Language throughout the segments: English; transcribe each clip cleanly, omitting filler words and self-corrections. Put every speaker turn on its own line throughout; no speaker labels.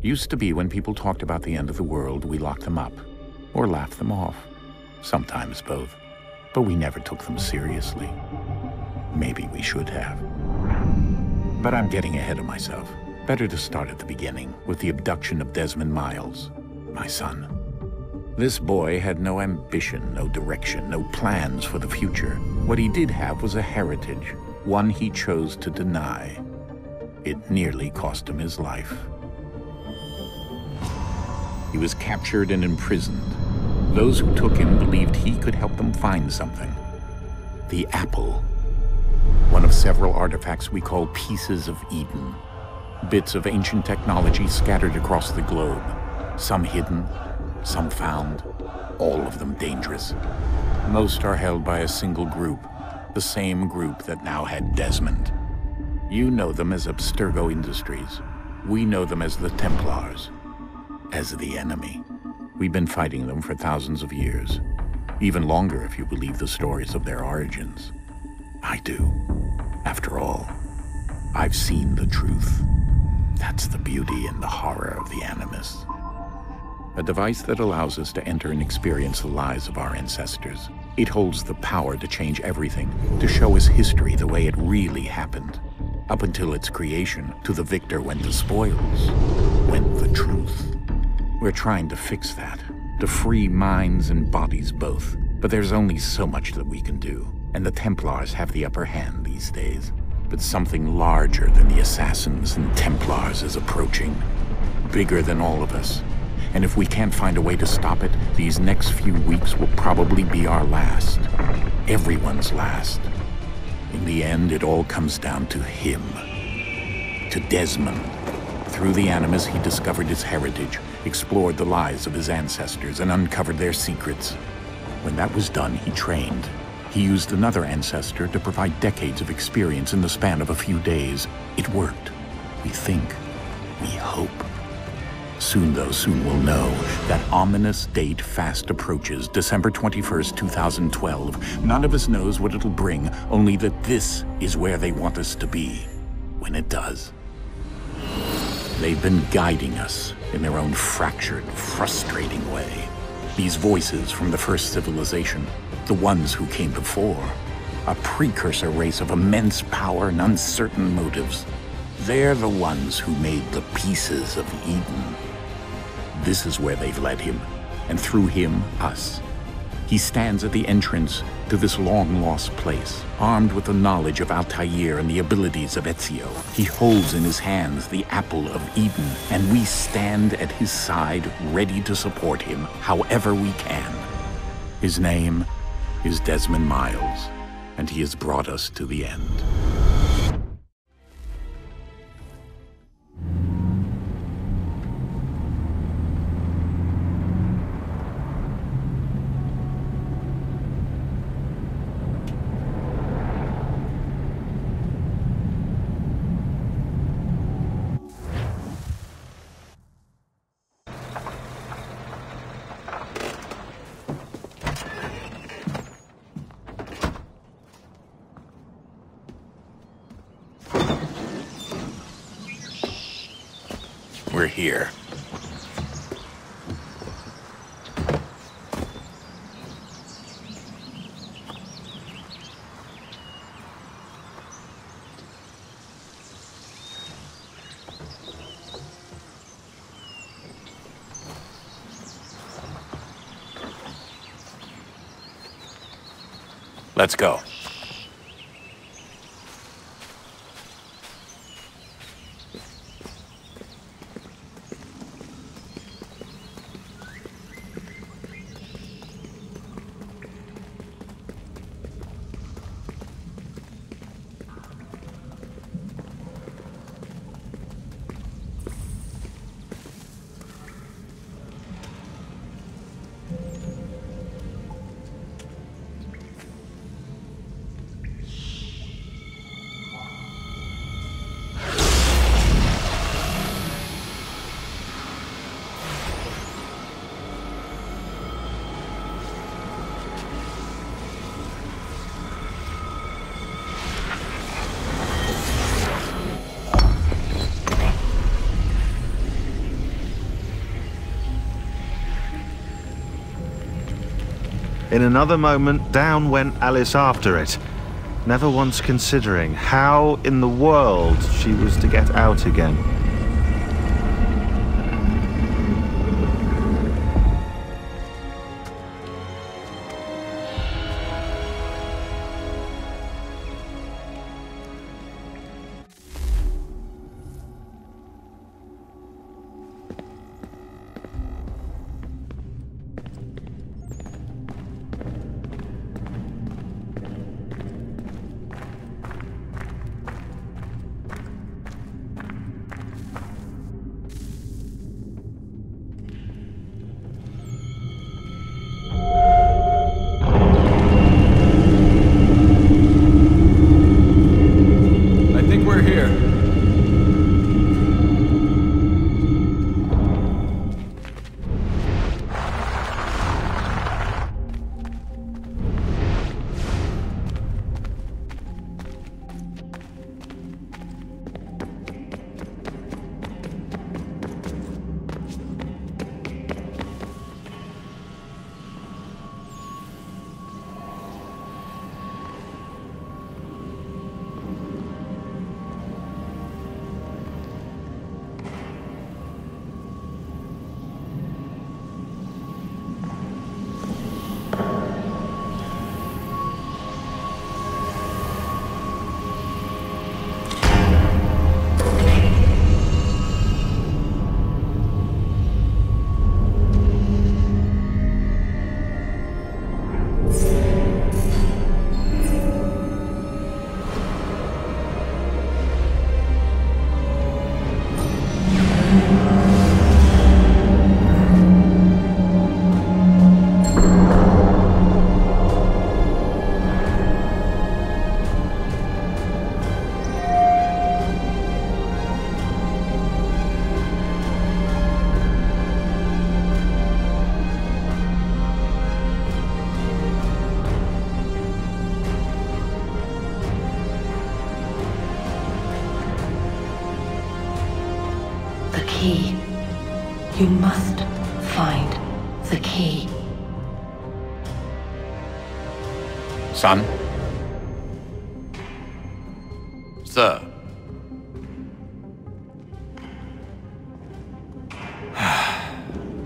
Used to be when people talked about the end of the world, we locked them up, or laughed them off. Sometimes both. But we never took them seriously. Maybe we should have. But I'm getting ahead of myself. Better to start at the beginning, with the abduction of Desmond Miles, my son. This boy had no ambition, no direction, no plans for the future. What he did have was a heritage, one he chose to deny. It nearly cost him his life. He was captured and imprisoned. Those who took him believed he could help them find something. The apple. One of several artifacts we call pieces of Eden. Bits of ancient technology scattered across the globe. Some hidden, some found, all of them dangerous. Most are held by a single group, the same group that now had Desmond. You know them as Abstergo Industries. We know them as the Templars. As the enemy. We've been fighting them for thousands of years. Even longer if you believe the stories of their origins. I do. After all, I've seen the truth. That's the beauty and the horror of the Animus. A device that allows us to enter and experience the lives of our ancestors. It holds the power to change everything, to show us history the way it really happened. Up until its creation, to the victor went the spoils, went the truth. We're trying to fix that, to free minds and bodies both. But there's only so much that we can do, and the Templars have the upper hand these days. But something larger than the Assassins and Templars is approaching, bigger than all of us. And if we can't find a way to stop it, these next few weeks will probably be our last. Everyone's last. In the end, it all comes down to him. To Desmond. Through the Animus, he discovered his heritage, explored the lives of his ancestors, and uncovered their secrets. When that was done, he trained. He used another ancestor to provide decades of experience in the span of a few days. It worked. We think. We hope. Soon, though, soon we'll know. That ominous date fast approaches, December 21st, 2012. None of us knows what it'll bring, only that this is where they want us to be. When it does. They've been guiding us in their own fractured, frustrating way. These voices from the first civilization, the ones who came before, a precursor race of immense power and uncertain motives. They're the ones who made the pieces of Eden. This is where they've led him, and through him, us. He stands at the entrance to this long-lost place, armed with the knowledge of Altair and the abilities of Ezio. He holds in his hands the apple of Eden, and we stand at his side, ready to support him however we can. His name is Desmond Miles, and he has brought us to the end. We're here. Let's go.
In another moment, down went Alice after it, never once considering how in the world she was to get out again.
Key. You must find the key.
Son?
Sir.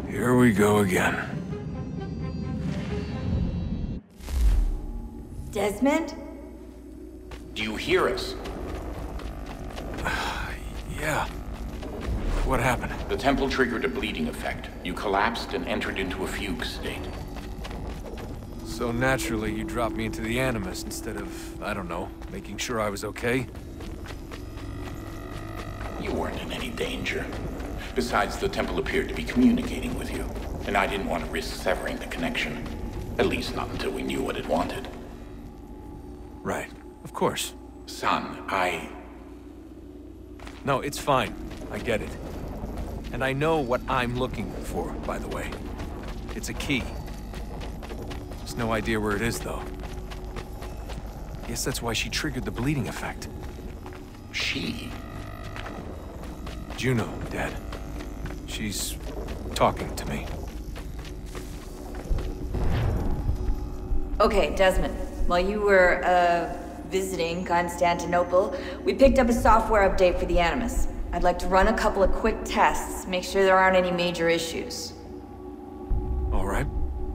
Here we go again.
Desmond?
Do you hear us?
Yeah. What happened?
The temple triggered a bleeding effect. You collapsed and entered into a fugue state.
So naturally, you dropped me into the Animus instead of, I don't know, making sure I was okay?
You weren't in any danger. Besides, the temple appeared to be communicating with you, and I didn't want to risk severing the connection. At least not until we knew what it wanted.
Right. Of course.
Son,
No, it's fine. I get it. And I know what I'm looking for, by the way. It's a key. Just no idea where it is, though. Guess that's why she triggered the bleeding effect.
She?
Juno, Dad. She's talking to me.
Okay, Desmond. While you were, visiting Constantinople, we picked up a software update for the Animus. I'd like to run a couple of quick tests, make sure there aren't any major issues.
All right.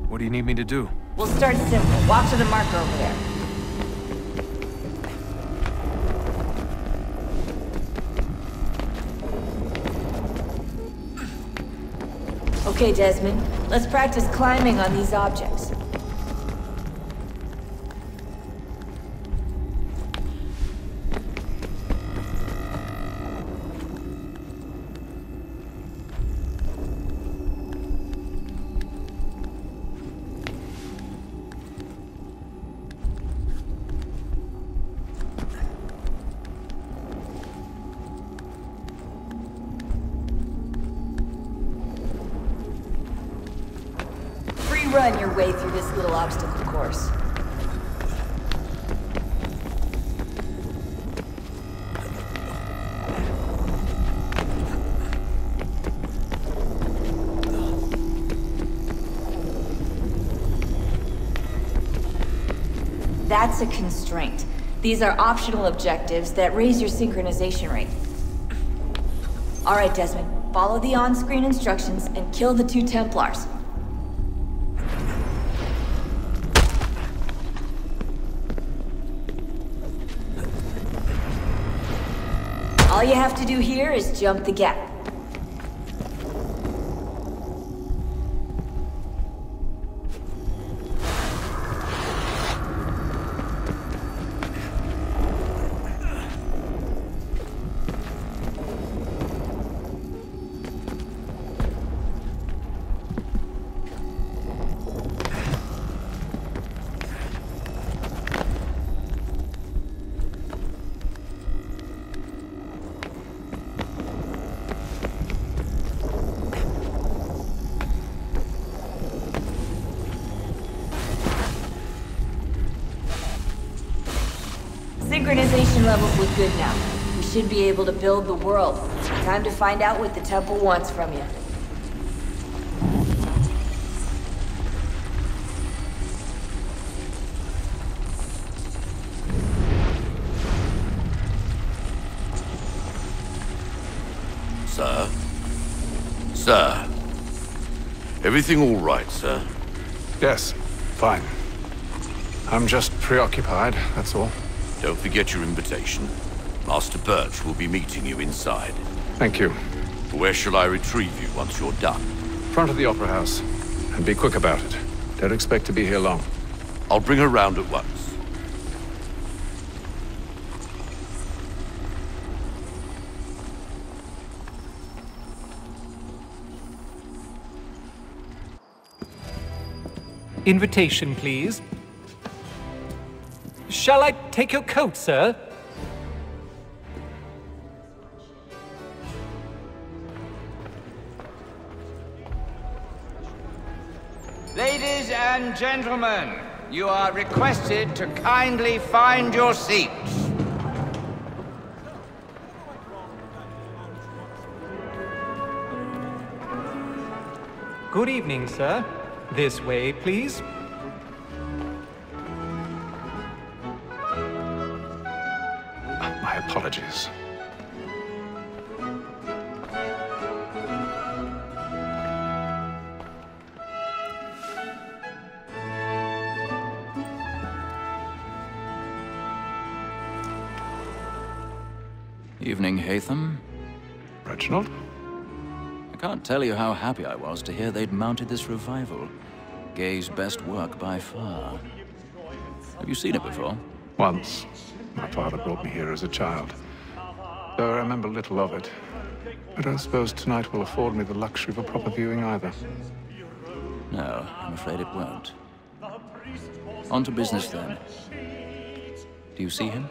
What do you need me to do?
We'll start simple. Walk to the marker over there. Okay, Desmond. Let's practice climbing on these objects. Run your way through this little obstacle course. That's a constraint. These are optional objectives that raise your synchronization rate. Alright, Desmond. Follow the on-screen instructions and kill the 2 Templars. All you have to do here is jump the gap. Synchronization levels look good now. We should be able to build the world. Time to find out what the Temple wants from you.
Sir? Sir? Everything all right, sir?
Yes, fine. I'm just preoccupied, that's all.
Don't forget your invitation. Master Birch will be meeting you inside.
Thank you.
Where shall I retrieve you once you're done?
Front of the Opera House. And be quick about it. Don't expect to be here long.
I'll bring her round at once.
Invitation, please. Shall I take your coat, sir?
Ladies and gentlemen, you are requested to kindly find your seats.
Good evening, sir. This way, please.
My apologies.
Evening, Haytham.
Reginald?
I can't tell you how happy I was to hear they'd mounted this revival. Gay's best work by far. Have you seen it before?
Once. My father brought me here as a child. Though I remember little of it. I don't suppose tonight will afford me the luxury of a proper viewing either.
No, I'm afraid it won't. On to business then. Do you see him?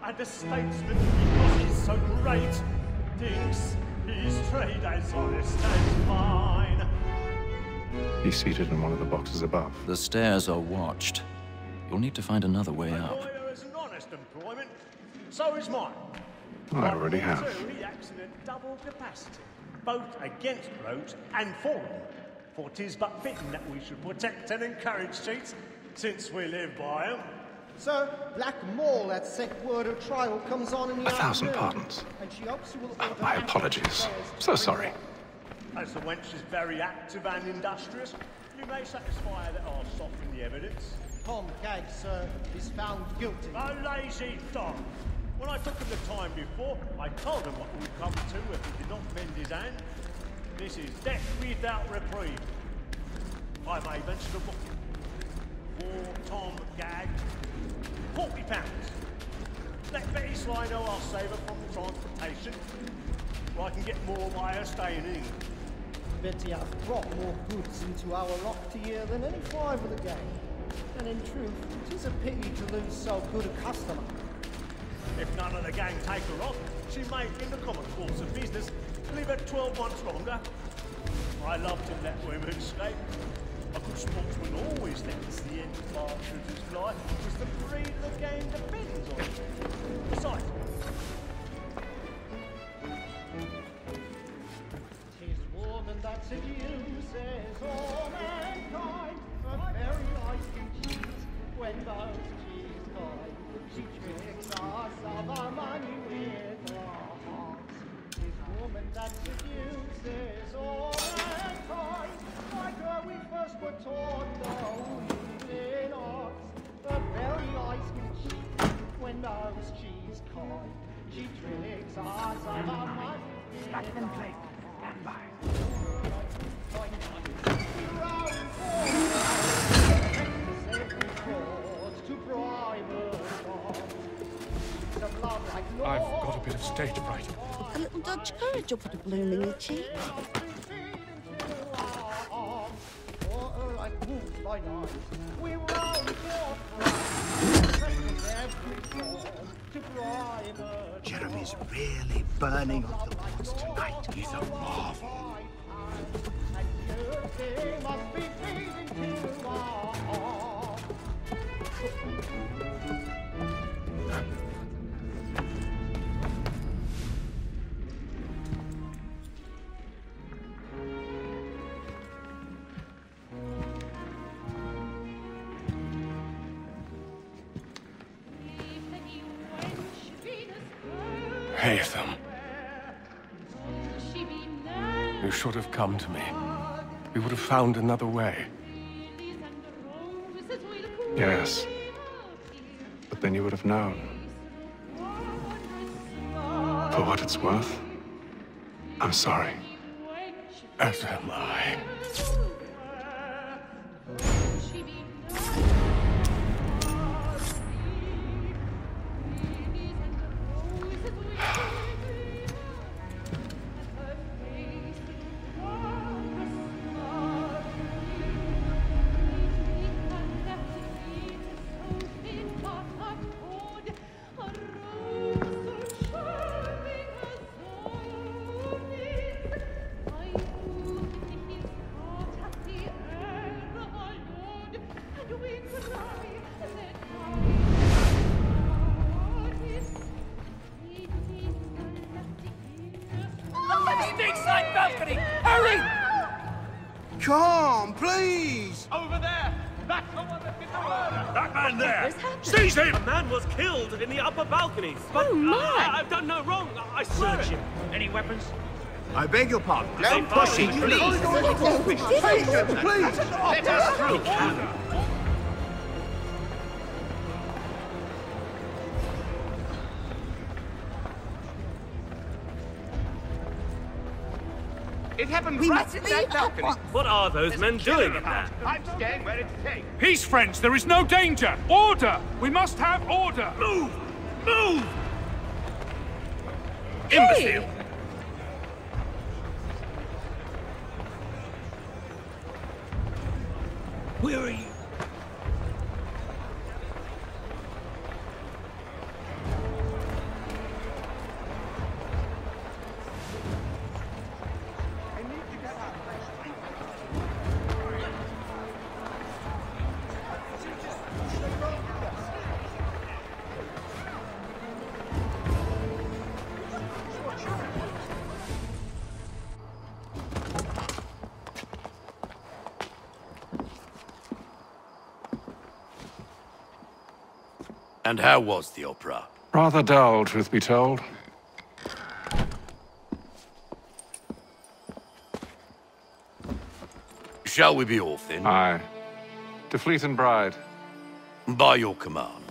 And the statesman, because he's so great, thinks his trade as honest as mine.
He's seated in one of the boxes above.
The stairs are watched. You'll need to find another way up.
A lawyer is an honest employment, so is mine.
I already have.
He acts in a double capacity, both against rogues and for them. For 'tis but fitting that we should protect and encourage cheats, since we live by them.
Sir, Black Mole at Seaboard trial comes on in the
1,000
afternoon,
pardons.
and she hopes you will
My apologies. So sorry.
As the wench is very active and industrious, you may satisfy her that I'll soften the evidence.
Tom Gag, sir, is found guilty.
A lazy dog! When I took him the time before, I told him what would come to if he did not bend his hand. This is death without reprieve. I may mention a book. For Tom Gag, £40. Let Betty Sly know I'll save her from transportation, or I can get more by her staying in England.
Betty hath brought more goods into our lock tier than any 5 of the gang. And in truth, it is a pity to lose so good a customer.
If none of the gang take her on, she may, in the common course of business, leave her 12 months longer. I love to let women escape. A good sportsman always lets the end partridges fly, because the breed of the game depends on it. Besides,
tis woman that seduces all mankind, but very
I've got a bit of stage fright.
A little Dutch courage will put a bloom in your cheek.
Jeremy's really burning up the boards tonight. He's a marvel.
Haytham. You should have come to me. We would have found another way.
Yes. But then you would have known. For what it's worth, I'm sorry.
As am I.
Come, please!
Over there! That's the one that did the murder!
That man there! Seize him!
A man was killed in the upper balcony.
But
I've done no wrong. I swear it. Any weapons?
I beg your pardon. Don't push it, please. Please.
Let us through.
It happened right in that balcony.
What are those men doing in there?
I'm staying where it's safe.
Peace, friends! There is no danger! Order! We must have order!
Move! Move!
Imbecile!
Where are you?
And how was the opera?
Rather dull, truth be told.
Shall we be off then?
Aye. To Fleet and Bride.
By your command.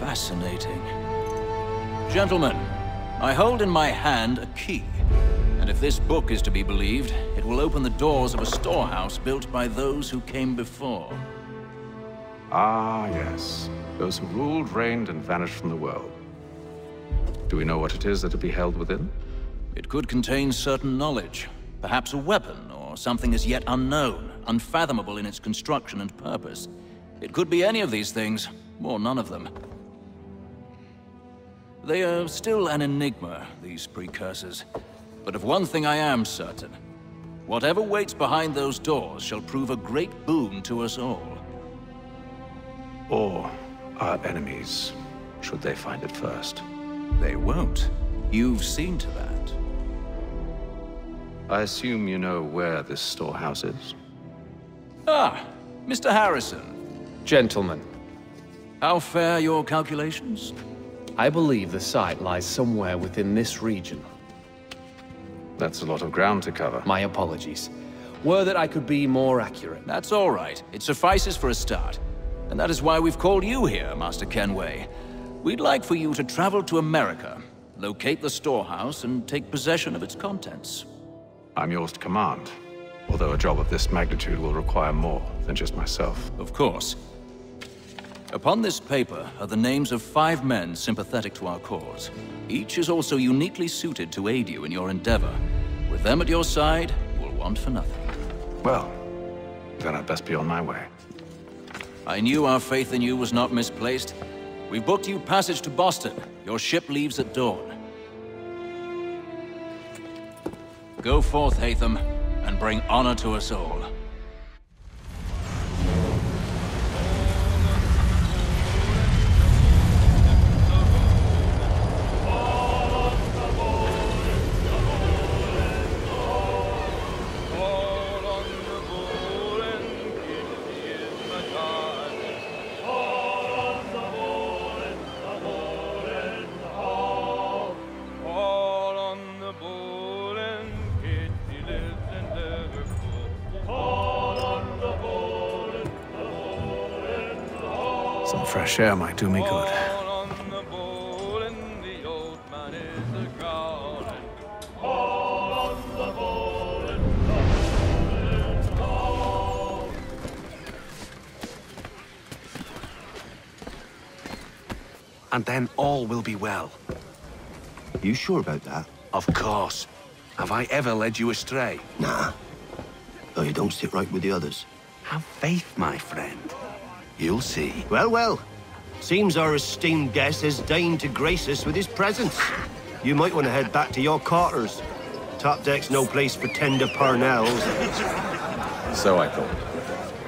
Fascinating. Gentlemen, I hold in my hand a key. And if this book is to be believed, it will open the doors of a storehouse built by those who came before.
Ah, yes. Those who ruled, reigned, and vanished from the world. Do we know what it is that will be held within?
It could contain certain knowledge. Perhaps a weapon, or something as yet unknown, unfathomable in its construction and purpose. It could be any of these things, or none of them. They are still an enigma, these precursors. But of one thing I am certain. Whatever waits behind those doors shall prove a great boon to us all.
Or our enemies, should they find it first.
They won't. You've seen to that.
I assume you know where this storehouse is?
Ah, Mr. Harrison.
Gentlemen.
How fare your calculations?
I believe the site lies somewhere within this region.
That's a lot of ground to cover.
My apologies. Were that I could be more accurate.
That's all right. It suffices for a start. And that is why we've called you here, Master Kenway. We'd like for you to travel to America, locate the storehouse, and take possession of its contents.
I'm yours to command, although a job of this magnitude will require more than just myself.
Of course. Upon this paper are the names of 5 men sympathetic to our cause. Each is also uniquely suited to aid you in your endeavor. With them at your side, you will want for nothing.
Well, then I'd best be on my way.
I knew our faith in you was not misplaced. We've booked you passage to Boston. Your ship leaves at dawn. Go forth, Haytham, and bring honor to us all.
Some fresh air might do me good.
And then all will be well.
You sure about that?
Of course. Have I ever led you astray?
Nah. Though you don't sit right with the others.
Have faith, my friend. You'll see.
Well, well. Seems our esteemed guest has deigned to grace us with his presence. You might want to head back to your quarters. Top deck's no place for tender parnells.
So I thought.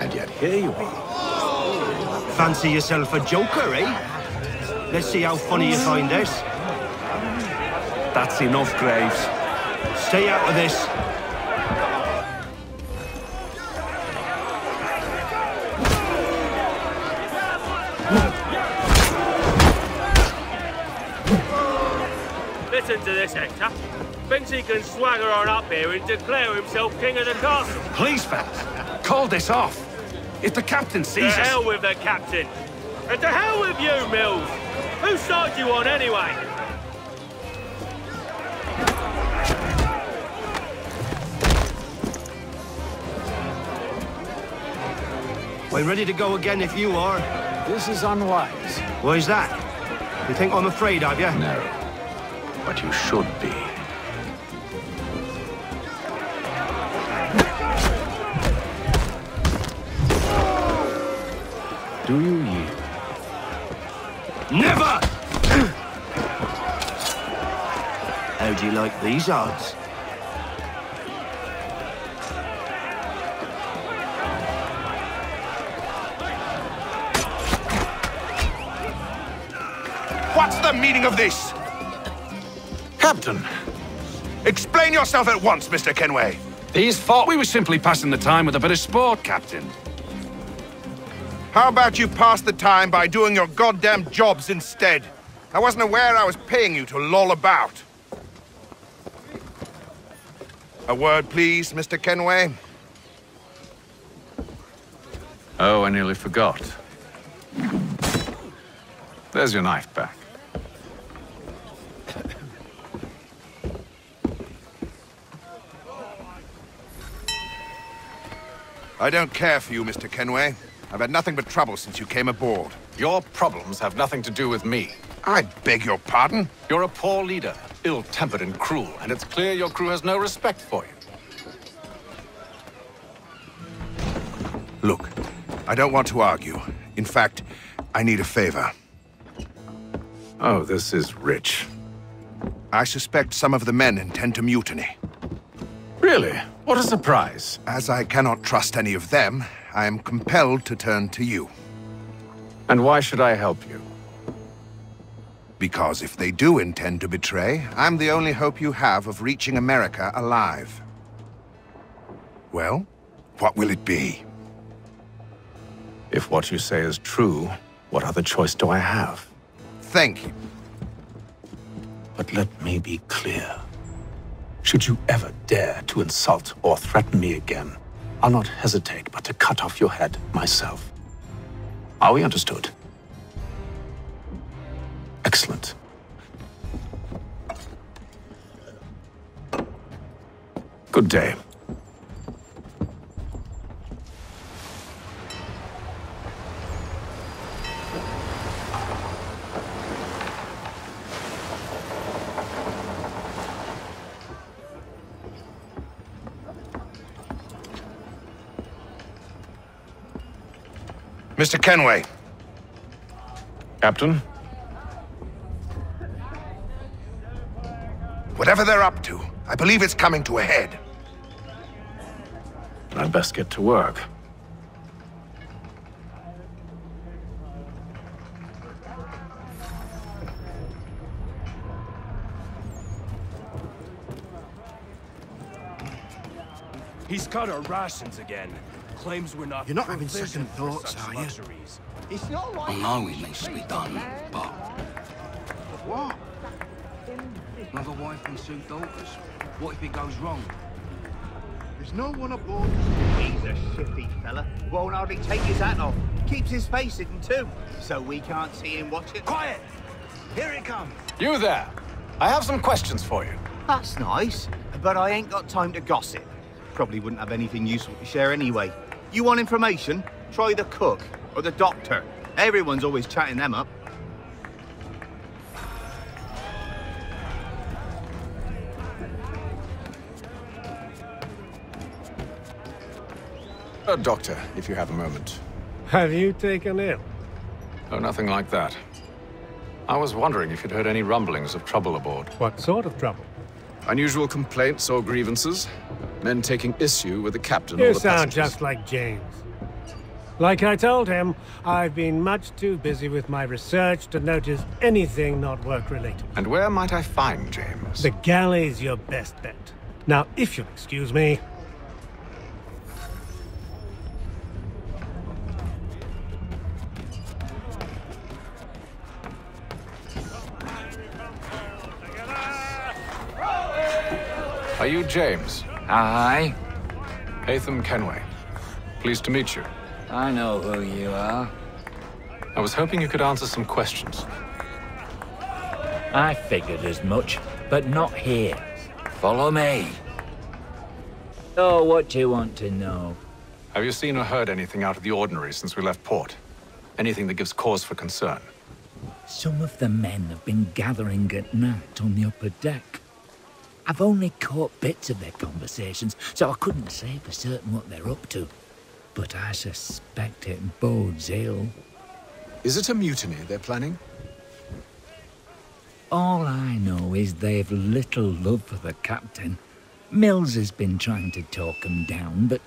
And yet here you are.
Fancy yourself a joker, eh? Let's see how funny you find this.
That's enough, Graves.
Stay out of this.
Listen to this, Hector. Thinks he can swagger on up here and declare himself king of the castle.
Please, fellas, call this off. If the captain sees us...
To hell with the captain. And to hell with you, Mills. Whose side you on, anyway?
We're ready to go again if you are.
This is unwise.
Why's that? You think I'm afraid of you?
No. But you should be. Do you yield?
Never! How do you like these odds?
What's the meaning of this?
Captain!
Explain yourself at once, Mr. Kenway.
These thought we were simply passing the time with a bit of sport, Captain.
How about you pass the time by doing your goddamn jobs instead? I wasn't aware I was paying you to loll about. A word, please, Mr. Kenway.
Oh, I nearly forgot. There's your knife back.
I don't care for you, Mr. Kenway. I've had nothing but trouble since you came aboard.
Your problems have nothing to do with me.
I beg your pardon?
You're a poor leader, ill-tempered and cruel, and it's clear your crew has no respect for you.
Look, I don't want to argue. In fact, I need a favor.
Oh, this is rich.
I suspect some of the men intend to mutiny.
Really? What a surprise.
As I cannot trust any of them, I am compelled to turn to you.
And why should I help you?
Because if they do intend to betray, I'm the only hope you have of reaching America alive. Well, what will it be?
If what you say is true, what other choice do I have?
Thank you.
But let me be clear. Should you ever dare to insult or threaten me again,
I'll not hesitate but to cut off your head myself. Are we understood? Excellent. Good day.
Mr. Kenway.
Captain?
Whatever they're up to, I believe it's coming to a head.
I'd best get to work.
He's cut our rations again. Claims we're not.
You're not having second thoughts, are you?
It's not like
I know it needs to be done, but
What?
another wife and 2 daughters. What if it goes wrong?
There's no one aboard.
He's a shifty fella. Won't hardly take his hat off. Keeps his face hidden too, so we can't see him watching.
Quiet! Here it comes.
You there! I have some questions for you.
That's nice, but I ain't got time to gossip. Probably wouldn't have anything useful to share anyway. You want information? Try the cook or the doctor. Everyone's always chatting them up.
Doctor, if you have a moment.
Have you taken ill?
Oh, nothing like that. I was wondering if you'd heard any rumblings of trouble aboard.
What sort of trouble?
Unusual complaints or grievances? Men taking issue with the captain or
You
the
sound
passengers?
just like James. Like I told him, I've been much too busy with my research to notice anything not work-related.
And where might I find James?
The galley's your best bet. Now, if you'll excuse me...
Are you James?
Aye.
Haytham Kenway. Pleased to meet you.
I know who you are.
I was hoping you could answer some questions.
I figured as much, but not here. Follow me. Oh, what do you want to know?
Have you seen or heard anything out of the ordinary since we left port? Anything that gives cause for concern?
Some of the men have been gathering at night on the upper deck. I've only caught bits of their conversations, so I couldn't say for certain what they're up to. But I suspect it bodes ill.
Is it a mutiny they're planning?
All I know is they've little love for the captain. Mills has been trying to talk him down, but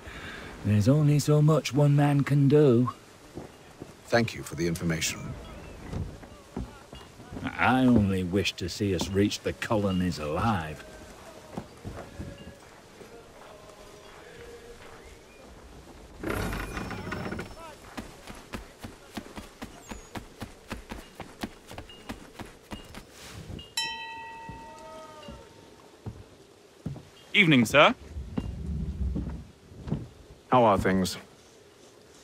there's only so much one man can do.
Thank you for the information.
I only wish to see us reach the colonies alive.
Evening, sir.
How are things?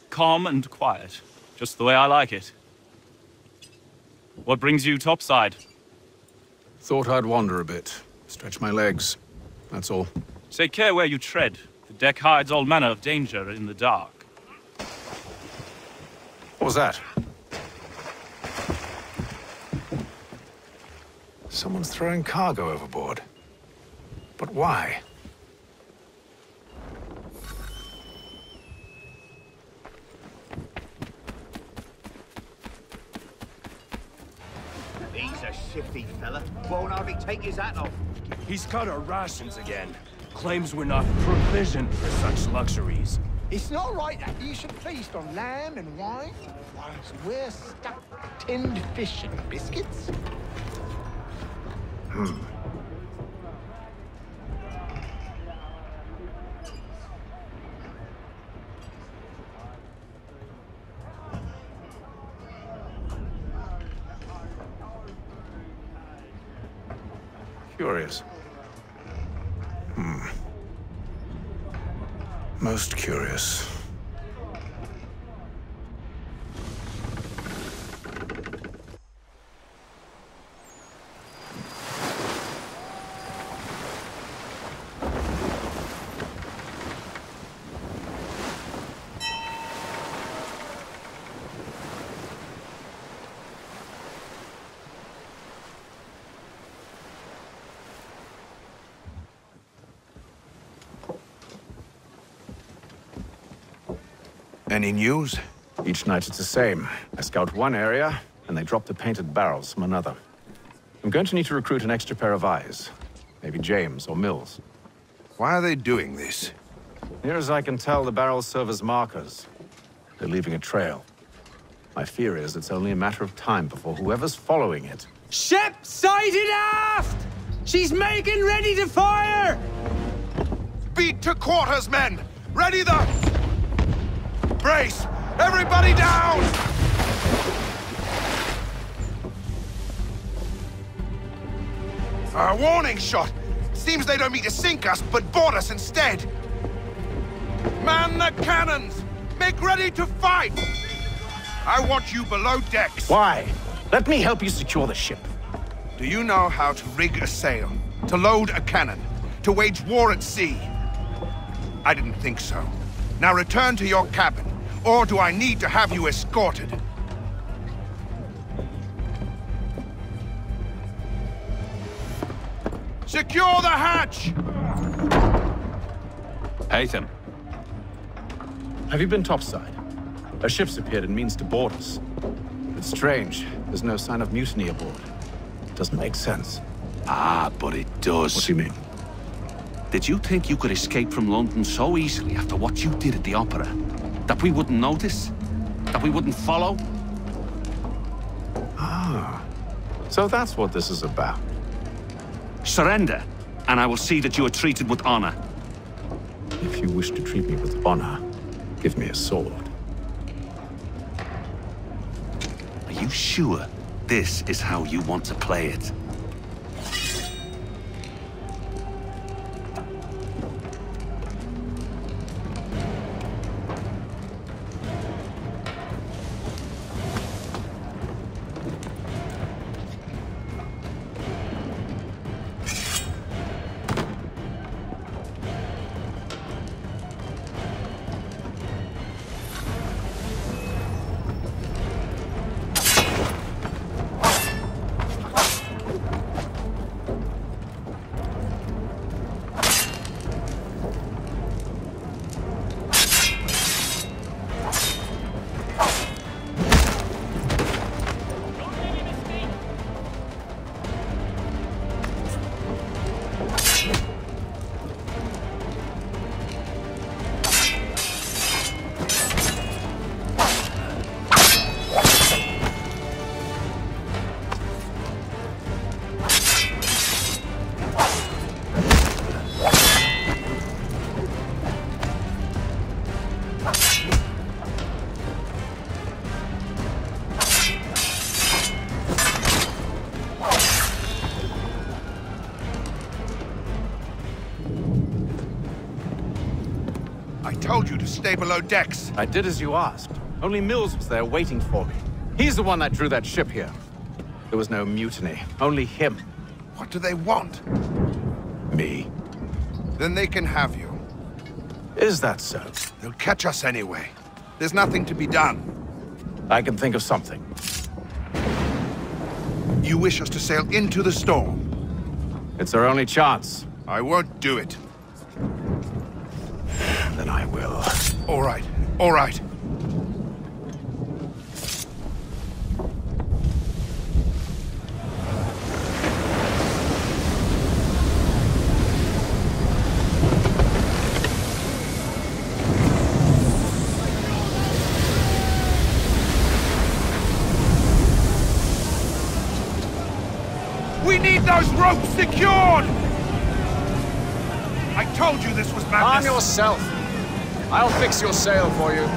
Calm and quiet. Just the way I like it. What brings you topside?
Thought I'd wander a bit. Stretch my legs. That's all.
Take care where you tread. The deck hides all manner of danger in the dark.
What was that? Someone's throwing cargo overboard. But why?
He's a shifty fella. Won't hardly take his hat off.
He's cut our rations again. Claims we're not provisioned for such luxuries.
It's not right that you should feast on lamb and wine, whilst we're stuck tinned fish and biscuits.
Curious.
Most curious.
Any news?
Each night it's the same. I scout one area, and they drop the painted barrels from another. I'm going to need to recruit an extra pair of eyes. Maybe James or Mills.
Why are they doing this?
Near as I can tell, the barrels serve as markers. They're leaving a trail. My fear is it's only a matter of time before whoever's following it...
Ship sighted aft! She's making ready to fire!
Beat to quarters, men! Ready the... Brace! Everybody down! A warning shot! Seems they don't mean to sink us, but board us instead! Man the cannons! Make ready to fight! I want you below decks!
Why? Let me help you secure the ship.
Do you know how to rig a sail? To load a cannon? To wage war at sea? I didn't think so. Now return to your cabin. Or do I need to have you escorted? Secure the hatch!
Haytham.
Have you been topside? A ship's appeared and means to board us. It's strange. There's no sign of mutiny aboard. It doesn't make sense.
Ah, but it does.
What do you mean?
Did you think you could escape from London so easily after what you did at the opera? That we wouldn't notice? That we wouldn't follow?
Ah. So that's what this is about.
Surrender, and I will see that you are treated with honor.
If you wish to treat me with honor, give me a sword.
Are you sure this is how you want to play it?
Told you to stay below decks.
I did as you asked. Only Mills was there waiting for me. He's the one that drew that ship here. There was no mutiny, only him.
What do they want?
Me.
Then they can have you.
Is that so?
They'll catch us anyway. There's nothing to be done.
I can think of something.
You wish us to sail into the storm?
It's our only chance.
I won't do it.
Then I will.
All right, all right. We need those ropes secured! I told you this was madness.
Arm yourself. I'll fix your sail for you.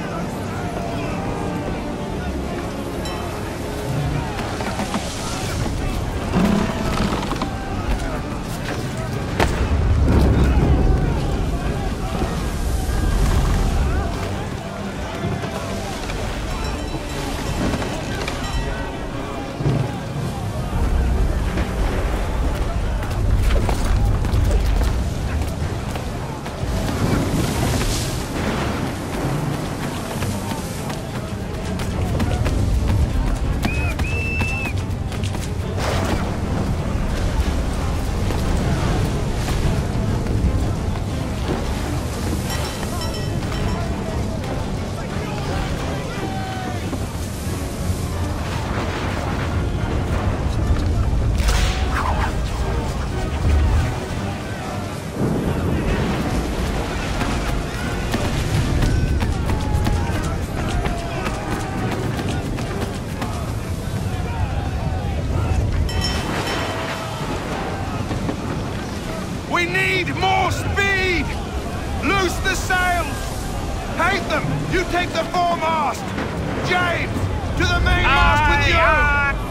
We need more speed! Loose the sails! Haytham, you take the foremast! James, to the mainmast with you!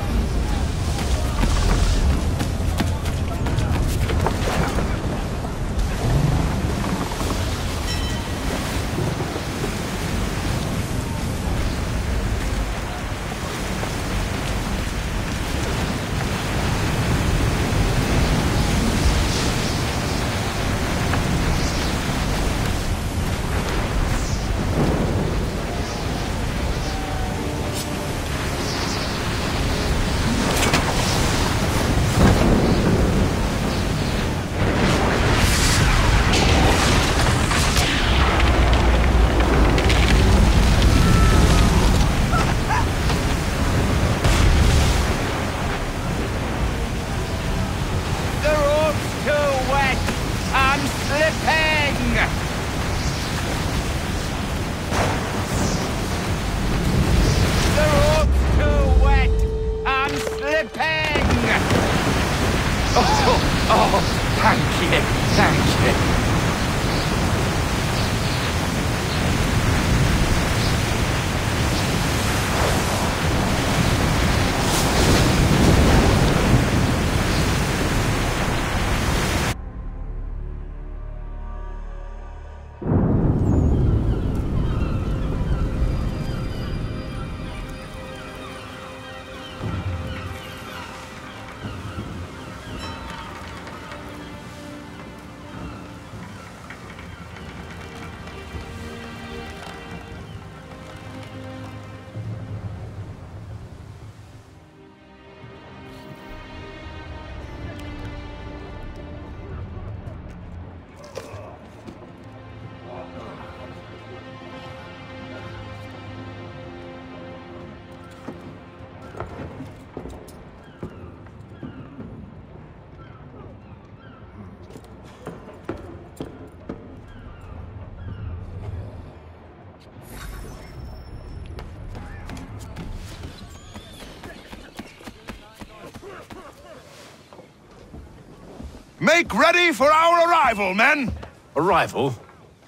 Make ready for our arrival, men!
Arrival?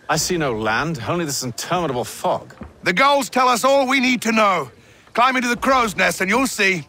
I see no land, only this interminable fog.
The gulls tell us all we need to know. Climb into the crow's nest and you'll see.